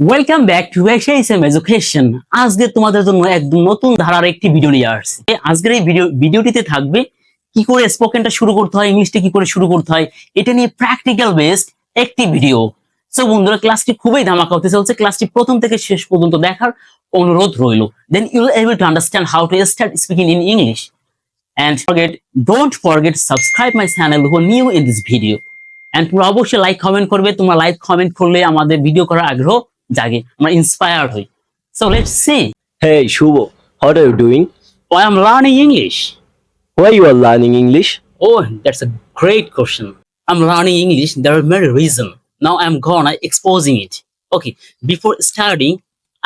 Welcome back to Asian education. আজকে তোমাদের জন্য একদম নতুন ধারার একটি ভিডিও নিয়ে আসছি। আজকের এই ভিডিওটিতে থাকবে কি করে স্পোকেনটা শুরু করতে হয়, ইংলিশটা কি করে শুরু করতে হয়, এটা নিয়ে প্র্যাকটিক্যাল বেসড একটি ভিডিও। সো বন্ধুরা, ক্লাসটি খুবই ধামাকা হতে চলছে। ক্লাসটি প্রথম থেকে শেষ পর্যন্ত দেখার অনুরোধ রইল। Then you will able to understand how to start speaking in English. And don't forget to subscribe my channel who are new in this video. And তোমরা অবশ্যই লাইক কমেন্ট করবে। তোমরা লাইক কমেন্ট করলে আমাদের ভিডিও করার আগ্রহ জাগে, আমরা ইন্সপায়ার্ড হই। So let's see. Hey Shubho, what are you doing? Why I'm learning English? Why you are learning English? Oh, that's a great question. I'm learning English. There are many reasons. Now I'm gonna exposing it. Okay, before starting,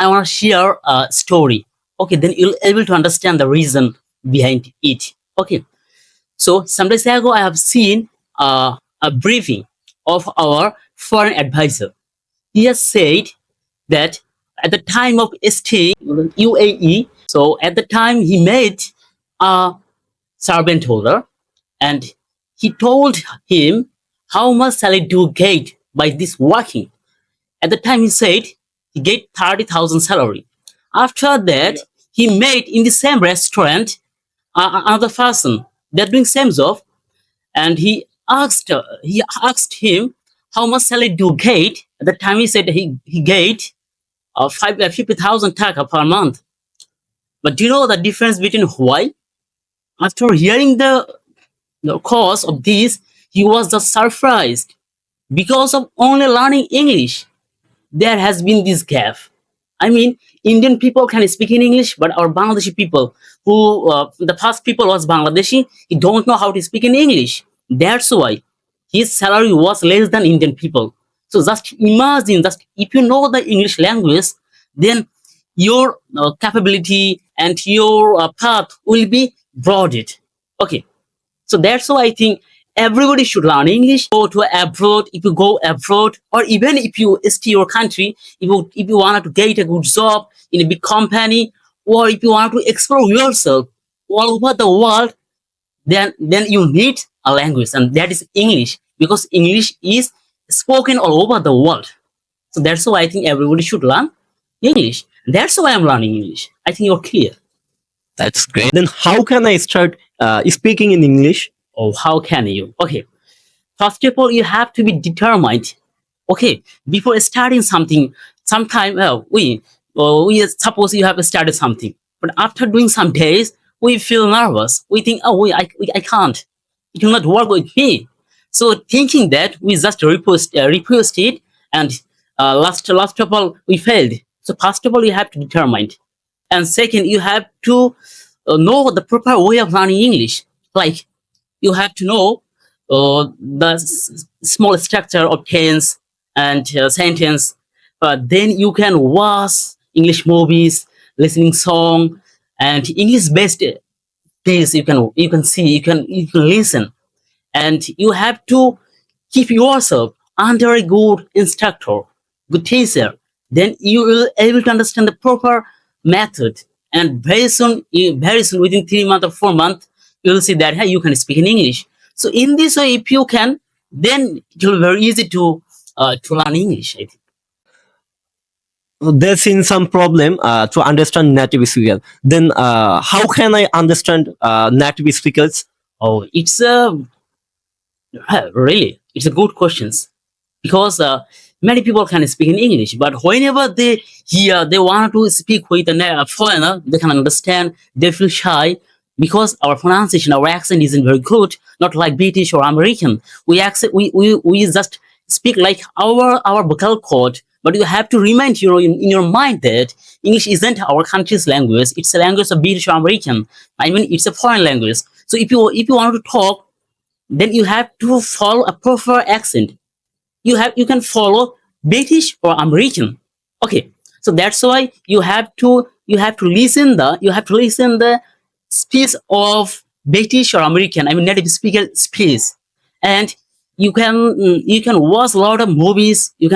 I wanna share a story. Okay, then you'll able to understand the reason behind it. Okay, so some days ago I have seen a briefing of our foreign advisor. He has said that at the time of staying in UAE, so at the time he met a servant holder and he told him how much salary do you get by this working. At the time he said he get 30,000 salary. After that, he met in the same restaurant another person. They're doing same job, and he asked him how much salary do you get. At the time he said he get 50,000 taka per month. But do you know the difference between why? After hearing the cause of this, he was just surprised because of only learning English. There has been this gap. I mean, Indian people can speak in English, but our Bangladeshi people, who the first people was Bangladeshi, he don't know how to speak in English. That's why his salary was less than Indian people. So just imagine, just if you know the English language, then your capability and your path will be broadened. Okay, so that's why I think everybody should learn English. Go to abroad, if you go abroad, or even if you stay your country, if you want to get a good job in a big company, or if you want to explore yourself all over the world, then you need a language, and that is English, because English is spoken all over the world. So that's why I think everybody should learn English. That's why I'm learning English. I think you're clear. That's great. Then how can I start speaking in English? Oh, how can you? Okay, first of all, you have to be determined. Okay, before starting something, sometime we suppose you have started something, but after doing some days, we feel nervous. We think, oh, I can't. It will not work with me. So thinking that, we just repost it, and last of all, we failed. So first of all, you have to determine, and second, you have to know the proper way of learning English. Like, you have to know the small structure of tense and sentence. Then you can watch English movies, listening song, and English based things. You can see, you can listen, and you have to keep yourself under a good instructor, good teacher. Then you will able to understand the proper method, and very soon, within 3 months or 4 months, you will see that, hey, you can speak in English. So in this way, if you can, then it will be very easy to learn English, I think. There's in some problem to understand native speakers. Then how can I understand native speakers? Oh, it's a good questions, because many people can speak in English, but whenever they want to speak with a foreigner, they can understand, they feel shy, because our pronunciation, our accent isn't very good, not like British or American. We just speak like our vocal cord. But you have to remind in your mind that English isn't our country's language. It's a language of British or American. I mean, it's a foreign language. So if you want to talk, then you have to follow a proper accent. You can follow British or American. Okay, so that's why you have to listen the speech of British or American, I mean native speaker speech. And you can watch a lot of movies. You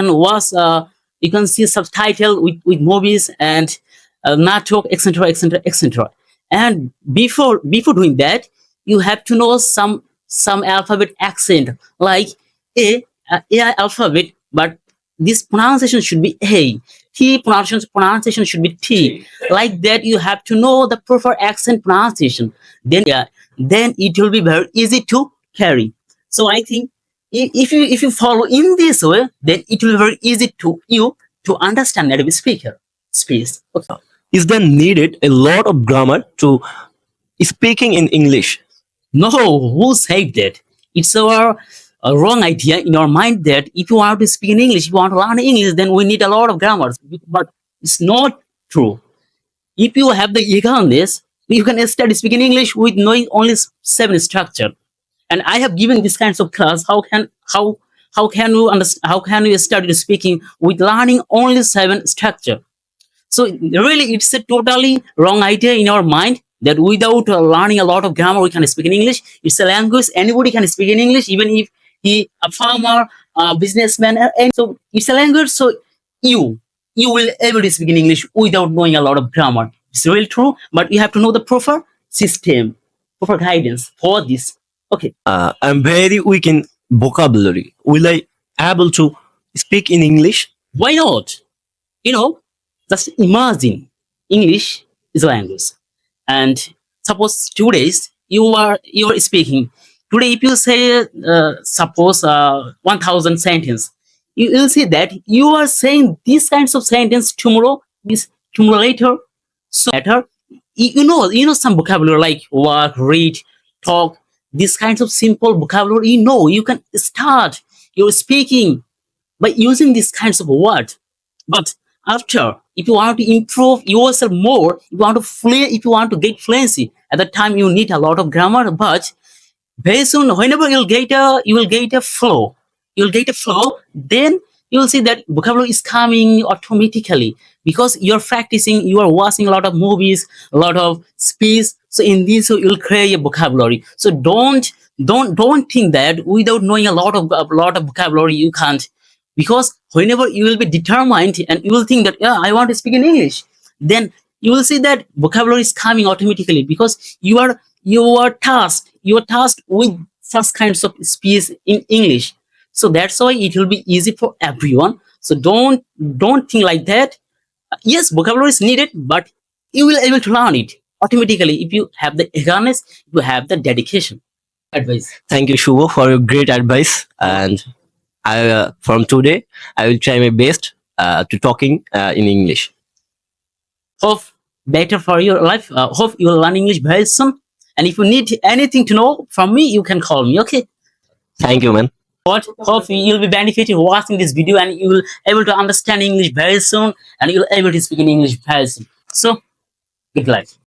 can see subtitle with movies and natok, etc., etc., etc. And before doing that, you have to know some alphabet accent, like a alphabet, but this pronunciation should be A. T pronunciation should be T. Like that, you have to know the proper accent pronunciation. Then yeah, then it will be very easy to carry. So I think if you follow in this way, then it will be very easy to you to understand native speaker speech. Okay. Is there needed a lot of grammar to speaking in English? No, who said that? It's a wrong idea in our mind that if you want to speak in English, if you want to learn English, then we need a lot of grammars. But it's not true. If you have the eagerness, you can study speaking English with knowing only seven structure. And I have given this kinds of class. How can you understand? How can you study speaking with learning only seven structure? So really, it's a totally wrong idea in our mind that without learning a lot of grammar, we can speak in English. It's a language anybody can speak in English, even if he a farmer, a businessman, and so it's a language. So you will able to speak in English without knowing a lot of grammar. It's really true, but you have to know the proper system, proper guidance for this. Okay, I'm very weak in vocabulary. Will I able to speak in English? why not? You know, just imagine English is a language, and suppose today's you are speaking today. If you say suppose 1,000 sentence, you will see that you are saying these kinds of sentence tomorrow, this tomorrow later, so later. You know some vocabulary like work, read, talk. These kinds of simple vocabulary. You can start your speaking by using these kinds of words. But after, if you want to improve yourself more, if you want to get fluency, at that time you need a lot of grammar. But very soon, whenever you will get a flow, then you will see that vocabulary is coming automatically because you're practicing, you are watching a lot of movies, a lot of speech. So in this, so you'll create a vocabulary. So don't think that without knowing a lot of vocabulary you can't, because whenever you will be determined and you will think that yeah, I want to speak in English, then you will see that vocabulary is coming automatically because you are tasked with such kinds of speech in English. So that's why it will be easy for everyone. So don't think like that. Yes, vocabulary is needed, but you will able to learn it automatically if you have the awareness, if you have the dedication. Advice. Thank you, Shubho, for your great advice. And I, from today, I will try my best to talking in English. Hope better for your life. Hope you will learn English very soon. And if you need anything to know from me, you can call me. Okay. Thank you, man. What? Hope you'll be benefited watching this video and you will able to understand English very soon and you'll able to speak in English very soon. So, good luck.